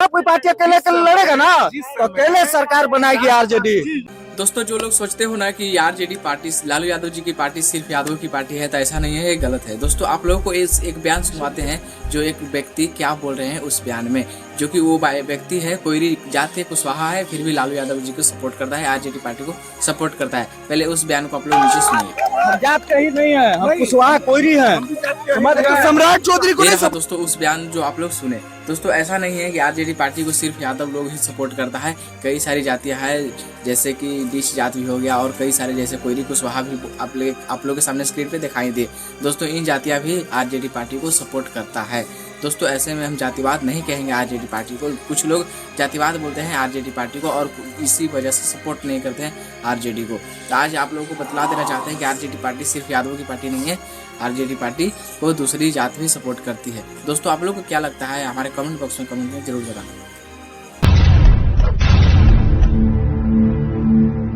कोई पार्टी अकेले लड़ेगा ना तो अकेले सरकार बनाएगी आरजेडी। दोस्तों, जो लोग सोचते हो ना कि आरजेडी पार्टी, लालू यादव जी की पार्टी सिर्फ यादव की पार्टी है, तो ऐसा नहीं है, ये गलत है। दोस्तों, आप लोगों को एक बयान सुनवाते हैं जो एक व्यक्ति क्या बोल रहे हैं उस बयान में, जो कि वो व्यक्ति है कोयरी जात के कुशवाहा है, फिर भी लालू यादव जी को सपोर्ट करता है, आरजेडी पार्टी को सपोर्ट करता है। पहले उस बयान को आप लोग नीचे सुनिए। जात कहीं नहीं है, हम कुशवाहा कोयरी है, सम्राट चौधरी को नहीं। दोस्तों, उस बयान जो आप लोग सुने, दोस्तों ऐसा नहीं है कि आरजेडी पार्टी को सिर्फ यादव लोग ही सपोर्ट करता है। कई सारी जातियां हैं, जैसे कि डीश जात भी हो गया, और कई सारे जैसे कोयरी कुशवाहा भी आप लोग के सामने स्क्रीन पे दिखाई दे। दोस्तों, इन जातियां भी आरजेडी पार्टी को सपोर्ट करता है। दोस्तों, ऐसे में हम जातिवाद नहीं कहेंगे आरजेडी पार्टी को। कुछ लोग जातिवाद बोलते हैं आरजेडी पार्टी को, और इसी वजह से सपोर्ट नहीं करते हैं आरजेडी को। तो आज आप लोगों को बतला देना चाहते हैं कि आरजेडी पार्टी सिर्फ यादवों की पार्टी नहीं है, आरजेडी पार्टी को दूसरी जात भी सपोर्ट करती है। दोस्तों, आप लोगों को क्या लगता है हमारे कमेंट बॉक्स में कमेंट में जरूर बताना।